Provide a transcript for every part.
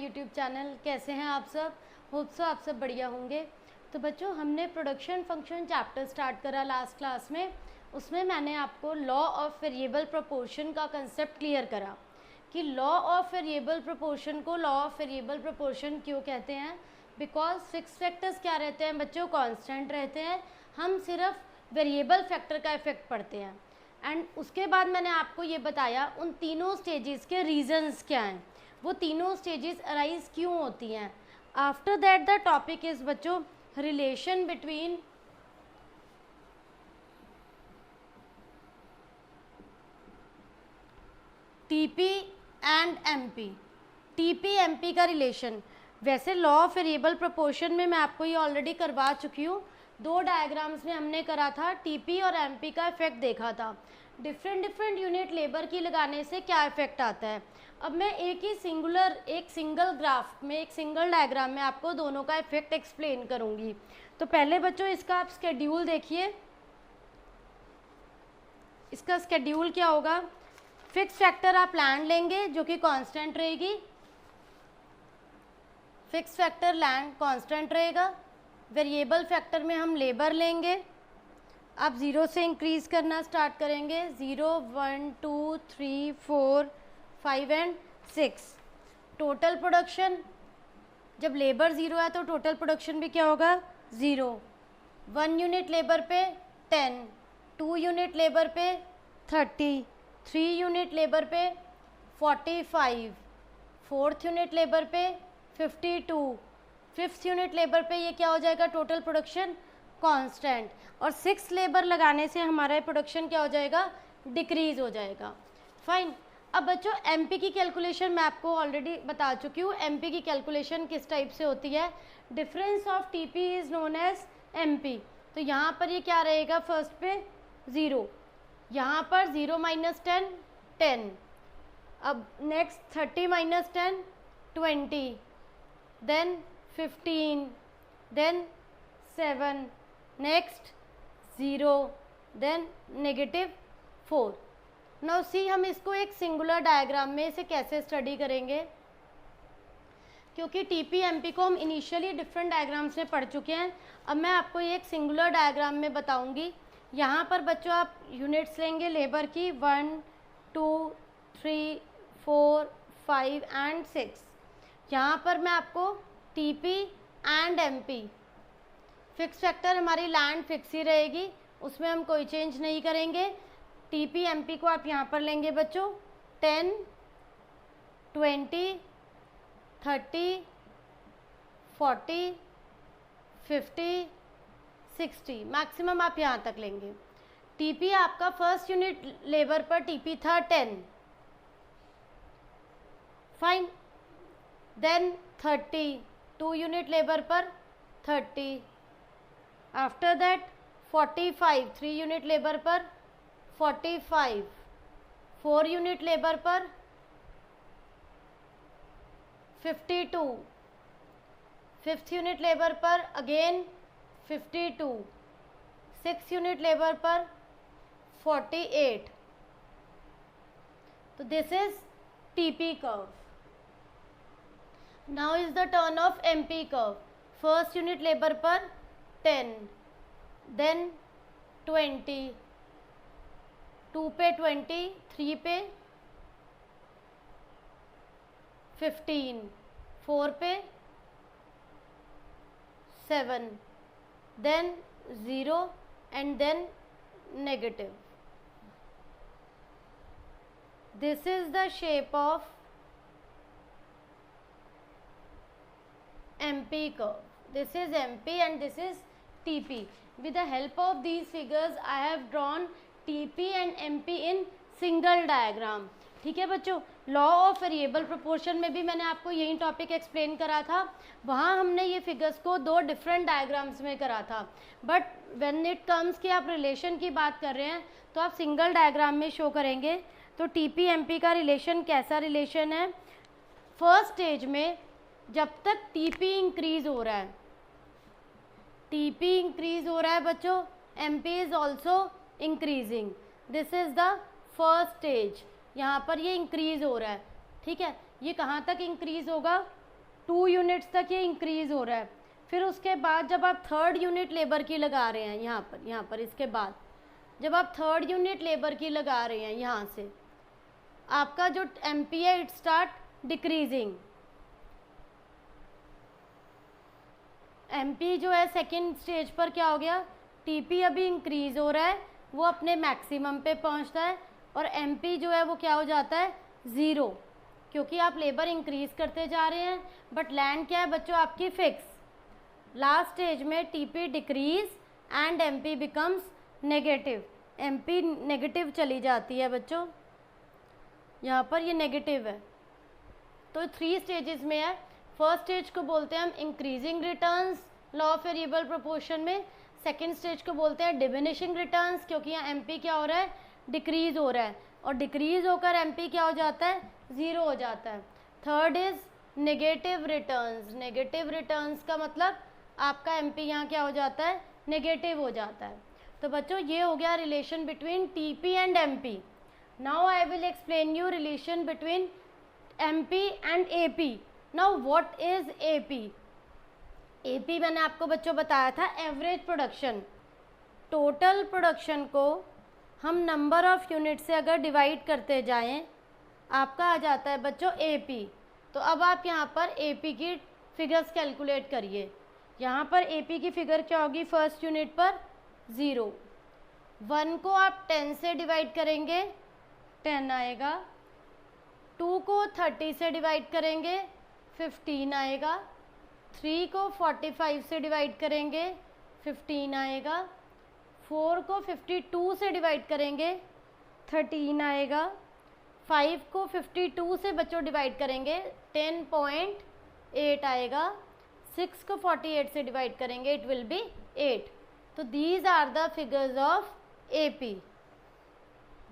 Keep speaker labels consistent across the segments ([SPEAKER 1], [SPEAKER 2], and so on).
[SPEAKER 1] YouTube channel. कैसे हैं आप सब? होप सो आप सब बढ़िया होंगे। तो बच्चों, हमने प्रोडक्शन फंक्शन चैप्टर स्टार्ट करा लास्ट क्लास में। उसमें मैंने आपको लॉ ऑफ वेरिएबल प्रोपोर्शन का कंसेप्ट क्लियर करा कि लॉ ऑफ वेरिएबल प्रोपोर्शन को लॉ ऑफ वेरिएबल प्रोपोर्शन क्यों कहते हैं। बिकॉज फिक्स फैक्टर्स क्या रहते हैं बच्चों? कांस्टेंट रहते हैं। हम सिर्फ वेरिएबल फैक्टर का इफेक्ट पढ़ते हैं। एंड उसके बाद मैंने आपको ये बताया उन तीनों स्टेजेस के रीजंस क्या हैं, वो तीनों स्टेजेस अराइज क्यों होती हैं। After that the topic is बच्चों relation between TP and MP. TP MP का रिलेशन, वैसे लॉ ऑफ वेरिएबल प्रोपोर्शन में मैं आपको ये ऑलरेडी करवा चुकी हूँ। दो डायग्राम्स में हमने करा था, टीपी और एमपी का इफेक्ट देखा था। डिफरेंट यूनिट लेबर की लगाने से क्या इफेक्ट आता है। अब मैं एक सिंगल ग्राफ में, एक सिंगल डायग्राम में आपको दोनों का इफेक्ट एक्सप्लेन करूंगी। तो पहले बच्चों इसका आप स्केड्यूल देखिए। इसका स्केड्यूल क्या होगा? फिक्स फैक्टर आप लैंड लेंगे जो कि कांस्टेंट रहेगी। फिक्स फैक्टर लैंड कांस्टेंट रहेगा। वेरिएबल फैक्टर में हम लेबर लेंगे। आप 0 से इंक्रीज करना स्टार्ट करेंगे। 0, 1, 2, 3, 4, 5 एंड 6। टोटल प्रोडक्शन, जब लेबर 0 है तो टोटल प्रोडक्शन भी क्या होगा? 0। 1 यूनिट लेबर पे 10, 2 यूनिट लेबर पे 30, 3 यूनिट लेबर पे 45, 4th यूनिट लेबर पे 52, 5th यूनिट लेबर पे ये क्या हो जाएगा? Total production constant. और 6 लेबर लगाने से हमारा प्रोडक्शन क्या हो जाएगा? डिक्रीज हो जाएगा। फाइन। अब बच्चों एमपी की कैलकुलेशन मैं आपको ऑलरेडी बता चुकी हूँ। एमपी की कैलकुलेशन किस टाइप से होती है? Difference of TP is known as MP. तो यहाँ पर ये क्या रहेगा? फर्स्ट पे 0, यहाँ पर 0 - 10, 10। अब next 30 - 10, 20, then 15, then 7, next 0, then -4। Now see, हम इसको एक सिंगुलर डायग्राम में इसे कैसे स्टडी करेंगे, क्योंकि टीपी एमपी को हम इनिशियली डिफरेंट डायग्राम्स में पढ़ चुके हैं। अब मैं आपको ये एक सिंगुलर डायग्राम में बताऊंगी। यहाँ पर बच्चों आप यूनिट्स लेंगे लेबर की 1, 2, 3, 4, 5 एंड 6। यहाँ पर मैं आपको TP and MP, fix factor हमारी लैंड फिक्स ही रहेगी, उसमें हम कोई चेंज नहीं करेंगे। टीपी एमपी को आप यहाँ पर लेंगे बच्चों 10, 20, 30, 40, 50, 60, मैक्सिमम आप यहाँ तक लेंगे। टीपी आपका फर्स्ट यूनिट लेबर पर टीपी था 10, फाइन। देन 30, 2 यूनिट लेबर पर 30। आफ्टर दैट 45, 3 यूनिट लेबर पर 45, 4 यूनिट लेबर पर 52, 5th यूनिट लेबर पर अगेन 52, 6 यूनिट लेबर पर 48। तो this is TP curve. Now is the turn off MP curve. First unit labour पर 10, then 20, 2 पे 20, 3 पे 15, 4 पे 7, then 0 and then negative. This is the shape of MP curve. This is MP and this is TP. With the help of these figures I have drawn TP and MP in single diagram. ठीक है बच्चों, law of variable proportion में भी मैंने आपको यही topic explain करा था। वहाँ हमने ये फिगर्स को 2 डिफरेंट डायग्राम्स में करा था। बट व्हेन इट कम्स कि आप रिलेशन की बात कर रहे हैं तो आप सिंगल डायग्राम में शो करेंगे। तो टीपी एमपी का रिलेशन कैसा रिलेशन है? फर्स्ट स्टेज में जब तक टीपी इंक्रीज हो रहा है, टीपी इंक्रीज हो रहा है बच्चों, MP is also increasing. This is the first stage. यहाँ पर ये इंक्रीज हो रहा है। ठीक है, ये कहाँ तक इंक्रीज होगा? 2 यूनिट्स तक ये इंक्रीज़ हो रहा है। फिर उसके बाद जब आप 3rd यूनिट लेबर की लगा रहे हैं यहाँ पर इसके बाद जब आप 3rd यूनिट लेबर की लगा रहे हैं यहाँ से, आपका जो एमपी है इट स्टार्ट डिक्रीजिंग। एमपी जो है सेकेंड स्टेज पर क्या हो गया, टीपी अभी इंक्रीज हो रहा है, वो अपने मैक्सिमम पे पहुंचता है, और एमपी जो है वो क्या हो जाता है, 0, क्योंकि आप लेबर इंक्रीज करते जा रहे हैं बट लैंड क्या है बच्चों आपकी फिक्स। लास्ट स्टेज में TP decrease and MP becomes negative, MP negative चली जाती है बच्चों, यहाँ पर ये नेगेटिव है। तो 3 स्टेजेस में है। फर्स्ट स्टेज को बोलते हैं हम increasing returns law of variable proportion में, सेकेंड स्टेज को बोलते हैं डिमिनिशिंग रिटर्न्स, क्योंकि यहाँ एमपी क्या हो रहा है, डिक्रीज हो रहा है, और डिक्रीज होकर एमपी क्या हो जाता है, 0 हो जाता है। Third is negative returns, negative returns का मतलब आपका एमपी यहाँ क्या हो जाता है, नेगेटिव हो जाता है। तो बच्चों ये हो गया relation between TP and MP. Now I will explain you relation between MP and AP. Now what is AP? AP मैंने आपको बच्चों बताया था एवरेज प्रोडक्शन। टोटल प्रोडक्शन को हम नंबर ऑफ यूनिट से अगर डिवाइड करते जाएं, आपका आ जाता है बच्चों एपी। तो अब आप यहाँ पर एपी की फिगर्स कैलकुलेट करिए। यहाँ पर एपी की फिगर क्या होगी, फर्स्ट यूनिट पर 0, 1 को आप 10 से डिवाइड करेंगे 10 आएगा, 2 को 30 से डिवाइड करेंगे 15 आएगा, 3 को 45 से डिवाइड करेंगे 15 आएगा, 4 को 52 से डिवाइड करेंगे 13 आएगा, 5 को 52 से बच्चों डिवाइड करेंगे 10.8 आएगा, 6 को 48 से डिवाइड करेंगे इट विल बी 8। तो these are the figures of AP.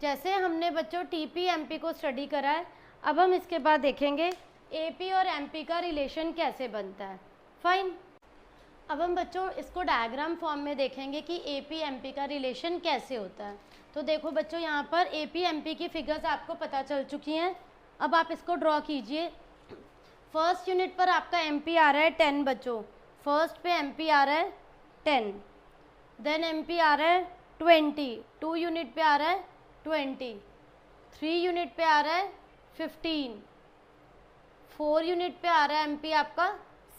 [SPEAKER 1] जैसे हमने बच्चों टीपी एमपी को स्टडी करा है, अब हम इसके बाद देखेंगे एपी और एमपी का रिलेशन कैसे बनता है। फाइन, अब हम बच्चों इसको डायग्राम फॉर्म में देखेंगे कि एपी एमपी का रिलेशन कैसे होता है। तो देखो बच्चों यहाँ पर एपी एमपी की फिगर्स आपको पता चल चुकी हैं। अब आप इसको ड्रॉ कीजिए। फर्स्ट यूनिट पर आपका एमपी आ रहा है 10 बच्चों, फर्स्ट पे एमपी आ रहा है 10, देन एमपी आ रहा है 20, 2 यूनिट पे आ रहा है 20, 3 यूनिट पे आ रहा है 15, 4 यूनिट पे आ रहा है एमपी आपका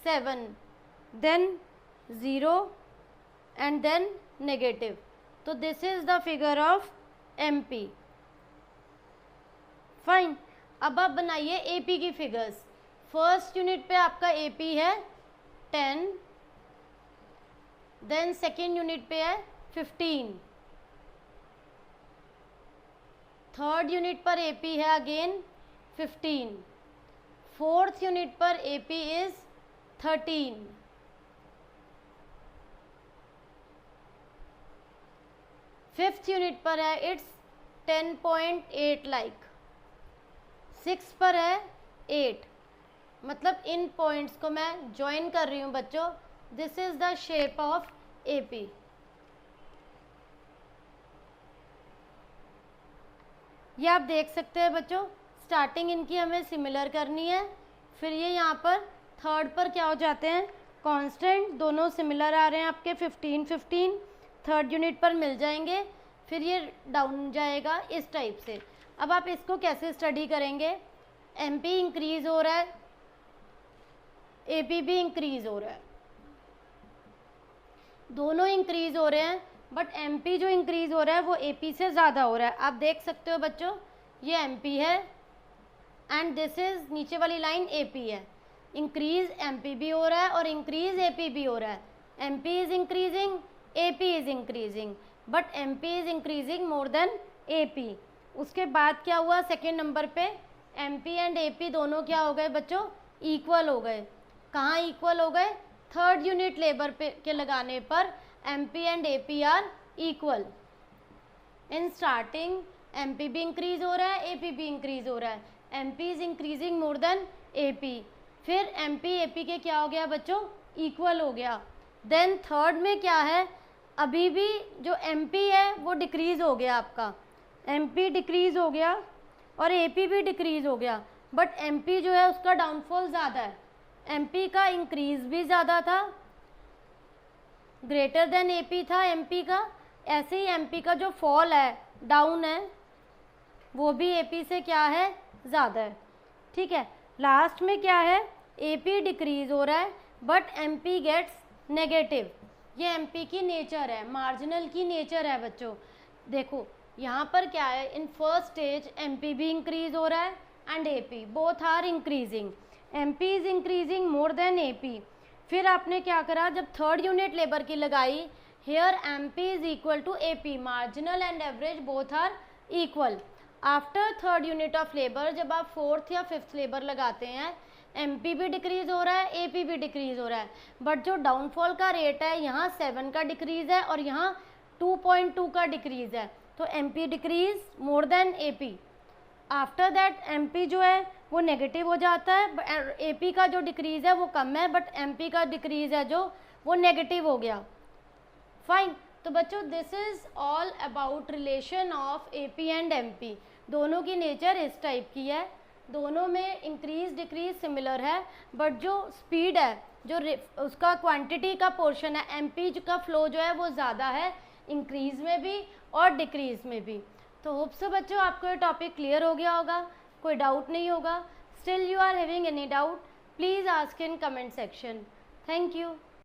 [SPEAKER 1] 7, देन 0 एंड देन नेगेटिव। तो this is the figure of MP. Fine, अब आप बनाइए एपी की फिगर्स। फर्स्ट यूनिट पे आपका एपी है 10, देन सेकेंड यूनिट पे है 15, थर्ड यूनिट पर एपी है अगेन 15, फोर्थ यूनिट पर एपी इज 13, फिफ्थ यूनिट पर है इट्स 10.8 लाइक, 6 पर है 8। मतलब इन पॉइंट्स को मैं ज्वाइन कर रही हूँ बच्चों। This is the shape of AP. ये आप देख सकते हैं बच्चों, स्टार्टिंग इनकी हमें सिमिलर करनी है, फिर ये यहाँ पर थर्ड पर क्या हो जाते हैं कांस्टेंट, दोनों सिमिलर आ रहे हैं आपके 15 15, थर्ड यूनिट पर मिल जाएंगे, फिर ये डाउन जाएगा इस टाइप से। अब आप इसको कैसे स्टडी करेंगे, एमपी इंक्रीज हो रहा है, एपी भी इंक्रीज हो रहा है, दोनों इंक्रीज हो रहे हैं, बट एमपी जो इंक्रीज हो रहा है वो एपी से ज़्यादा हो रहा है। आप देख सकते हो बच्चों, ये एमपी है एंड दिस इज नीचे वाली लाइन एपी है। इंक्रीज एमपी भी हो रहा है और इंक्रीज एपी भी हो रहा है। MP is increasing, AP is increasing, but MP is increasing more than AP. उसके बाद क्या हुआ, सेकेंड नंबर पे एमपी एंड एपी दोनों क्या हो गए बच्चों, इक्वल हो गए। कहाँ इक्वल हो गए, थर्ड यूनिट लेबर पे के लगाने पर MP and AP are equal. In starting MP भी इंक्रीज हो रहा है, एपी भी इंक्रीज हो रहा है, MP is increasing more than AP. फिर एमपी एपी के क्या हो गया बच्चों, इक्वल हो गया। देन थर्ड में क्या है, अभी भी जो एमपी है वो डिक्रीज हो गया आपका, एमपी डिक्रीज हो गया और एपी भी डिक्रीज हो गया, बट एमपी जो है उसका डाउनफॉल ज़्यादा है। एमपी का इंक्रीज भी ज़्यादा था, ग्रेटर देन एपी था एमपी का। ऐसे ही एमपी का जो फॉल है, डाउन है, वो भी एपी से क्या है, ज़्यादा है। ठीक है, लास्ट में क्या है, एपी डिक्रीज हो रहा है बट एमपी गेट्स नेगेटिव। ये एमपी की नेचर है, मार्जिनल की नेचर है बच्चों। देखो यहाँ पर क्या है, इन फर्स्ट स्टेज एमपी भी इंक्रीज हो रहा है and AP, both are increasing. MP is increasing more than AP. फिर आपने क्या करा, जब थर्ड यूनिट लेबर की लगाई, here MP is equal to AP, marginal and average both are equal. After third unit of labour जब आप fourth या फिफ्थ लेबर लगाते हैं, एमपी भी डिक्रीज हो रहा है, एपी भी डिक्रीज हो रहा है, बट जो डाउनफॉल का रेट है यहाँ 7 का डिक्रीज है और यहाँ 2.2 का डिक्रीज है, तो MP decrease more than AP. After that MP जो है वो नेगेटिव हो जाता है, एपी का जो डिक्रीज है वो कम है बट एमपी का डिक्रीज है जो वो नेगेटिव हो गया। फाइन। तो बच्चों this is all about relation of AP and MP. दोनों की नेचर इस टाइप की है, दोनों में इंक्रीज डिक्रीज सिमिलर है, बट जो स्पीड है, जो उसका क्वांटिटी का पोर्शन है, एमपी का फ्लो जो है वो ज़्यादा है, इंक्रीज में भी और डिक्रीज में भी। तो होप सो बच्चों आपको ये टॉपिक क्लियर हो गया होगा, कोई डाउट नहीं होगा। Still you are having any doubt, please ask in comment section. Thank you.